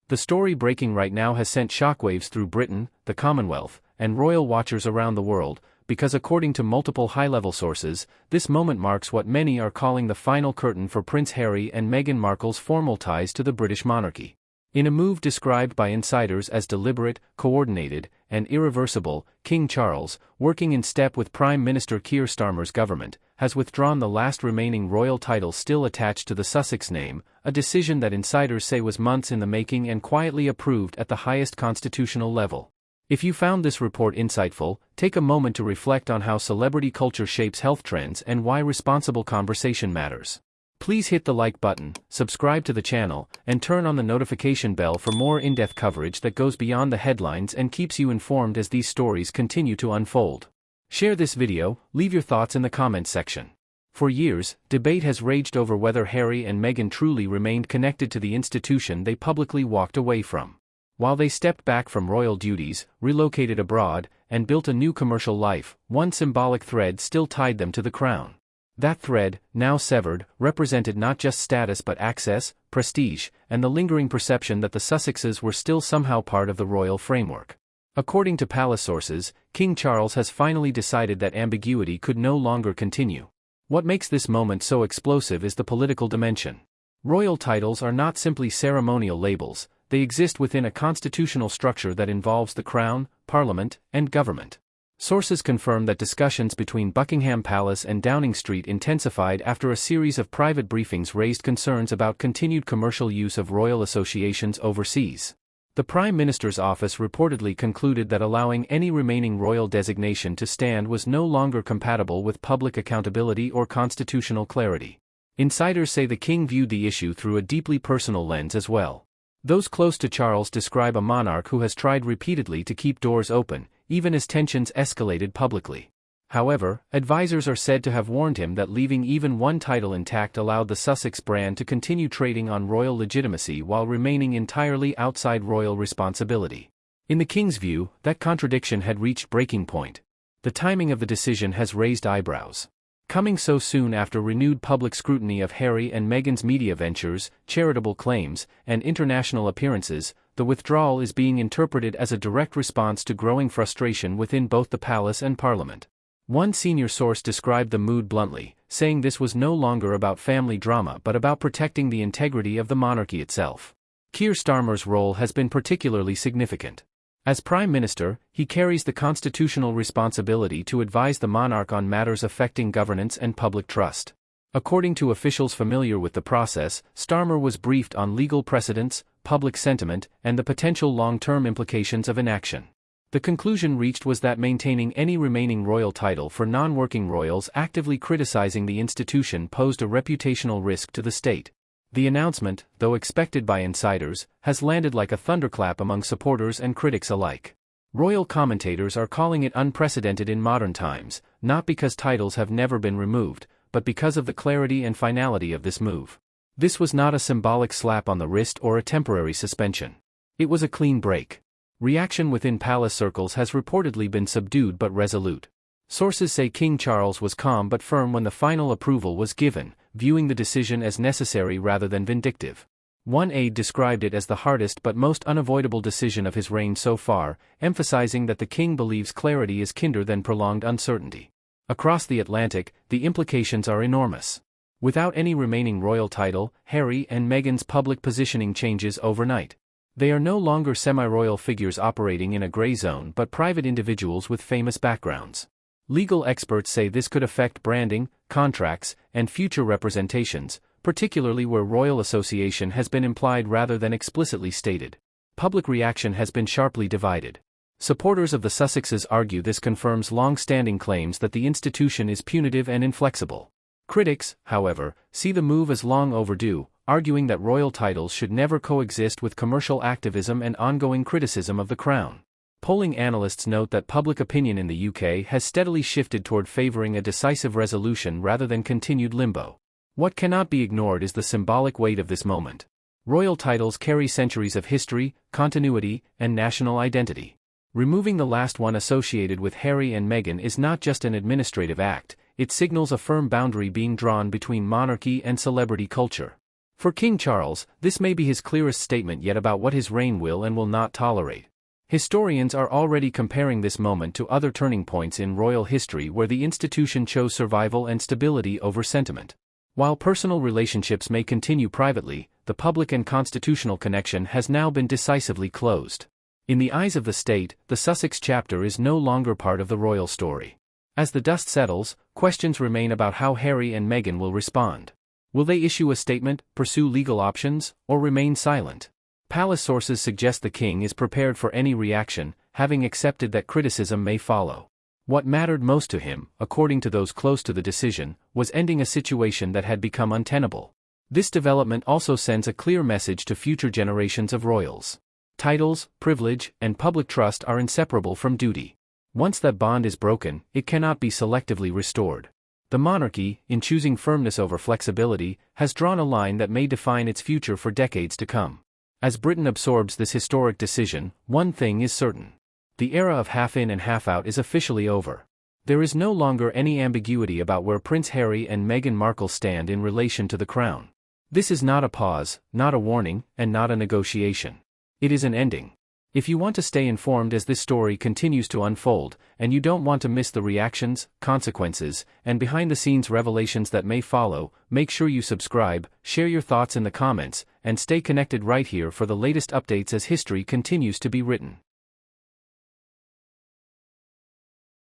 The story breaking right now has sent shockwaves through Britain, the Commonwealth, and royal watchers around the world, because according to multiple high-level sources, this moment marks what many are calling the final curtain for Prince Harry and Meghan Markle's formal ties to the British monarchy. In a move described by insiders as deliberate, coordinated, and irreversible, King Charles, working in step with Prime Minister Keir Starmer's government, has withdrawn the last remaining royal title still attached to the Sussex name, a decision that insiders say was months in the making and quietly approved at the highest constitutional level. If you found this report insightful, take a moment to reflect on how celebrity culture shapes health trends and why responsible conversation matters. Please hit the like button, subscribe to the channel, and turn on the notification bell for more in-depth coverage that goes beyond the headlines and keeps you informed as these stories continue to unfold. Share this video, leave your thoughts in the comments section. For years, debate has raged over whether Harry and Meghan truly remained connected to the institution they publicly walked away from. While they stepped back from royal duties, relocated abroad, and built a new commercial life, one symbolic thread still tied them to the crown. That thread, now severed, represented not just status but access, prestige, and the lingering perception that the Sussexes were still somehow part of the royal framework. According to palace sources, King Charles has finally decided that ambiguity could no longer continue. What makes this moment so explosive is the political dimension. Royal titles are not simply ceremonial labels, they exist within a constitutional structure that involves the crown, parliament, and government. Sources confirm that discussions between Buckingham Palace and Downing Street intensified after a series of private briefings raised concerns about continued commercial use of royal associations overseas. The Prime Minister's office reportedly concluded that allowing any remaining royal designation to stand was no longer compatible with public accountability or constitutional clarity. Insiders say the king viewed the issue through a deeply personal lens as well. Those close to Charles describe a monarch who has tried repeatedly to keep doors open, even as tensions escalated publicly. However, advisors are said to have warned him that leaving even one title intact allowed the Sussex brand to continue trading on royal legitimacy while remaining entirely outside royal responsibility. In the king's view, that contradiction had reached breaking point. The timing of the decision has raised eyebrows. Coming so soon after renewed public scrutiny of Harry and Meghan's media ventures, charitable claims, and international appearances, the withdrawal is being interpreted as a direct response to growing frustration within both the palace and parliament. One senior source described the mood bluntly, saying this was no longer about family drama but about protecting the integrity of the monarchy itself. Keir Starmer's role has been particularly significant. As Prime Minister, he carries the constitutional responsibility to advise the monarch on matters affecting governance and public trust. According to officials familiar with the process, Starmer was briefed on legal precedents, public sentiment, and the potential long-term implications of inaction. The conclusion reached was that maintaining any remaining royal title for non-working royals actively criticizing the institution posed a reputational risk to the state. The announcement, though expected by insiders, has landed like a thunderclap among supporters and critics alike. Royal commentators are calling it unprecedented in modern times, not because titles have never been removed, but because of the clarity and finality of this move. This was not a symbolic slap on the wrist or a temporary suspension. It was a clean break. Reaction within palace circles has reportedly been subdued but resolute. Sources say King Charles was calm but firm when the final approval was given, viewing the decision as necessary rather than vindictive. One aide described it as the hardest but most unavoidable decision of his reign so far, emphasizing that the king believes clarity is kinder than prolonged uncertainty. Across the Atlantic, the implications are enormous. Without any remaining royal title, Harry and Meghan's public positioning changes overnight. They are no longer semi-royal figures operating in a gray zone but private individuals with famous backgrounds. Legal experts say this could affect branding, contracts, and future representations, particularly where royal association has been implied rather than explicitly stated. Public reaction has been sharply divided. Supporters of the Sussexes argue this confirms long-standing claims that the institution is punitive and inflexible. Critics, however, see the move as long overdue, arguing that royal titles should never coexist with commercial activism and ongoing criticism of the crown. Polling analysts note that public opinion in the UK has steadily shifted toward favoring a decisive resolution rather than continued limbo. What cannot be ignored is the symbolic weight of this moment. Royal titles carry centuries of history, continuity, and national identity. Removing the last one associated with Harry and Meghan is not just an administrative act, it signals a firm boundary being drawn between monarchy and celebrity culture. For King Charles, this may be his clearest statement yet about what his reign will and will not tolerate. Historians are already comparing this moment to other turning points in royal history where the institution chose survival and stability over sentiment. While personal relationships may continue privately, the public and constitutional connection has now been decisively closed. In the eyes of the state, the Sussex chapter is no longer part of the royal story. As the dust settles, questions remain about how Harry and Meghan will respond. Will they issue a statement, pursue legal options, or remain silent? Palace sources suggest the king is prepared for any reaction, having accepted that criticism may follow. What mattered most to him, according to those close to the decision, was ending a situation that had become untenable. This development also sends a clear message to future generations of royals. Titles, privilege, and public trust are inseparable from duty. Once that bond is broken, it cannot be selectively restored. The monarchy, in choosing firmness over flexibility, has drawn a line that may define its future for decades to come. As Britain absorbs this historic decision, one thing is certain. The era of half in and half out is officially over. There is no longer any ambiguity about where Prince Harry and Meghan Markle stand in relation to the crown. This is not a pause, not a warning, and not a negotiation. It is an ending. If you want to stay informed as this story continues to unfold, and you don't want to miss the reactions, consequences, and behind-the-scenes revelations that may follow, make sure you subscribe, share your thoughts in the comments, and stay connected right here for the latest updates as history continues to be written.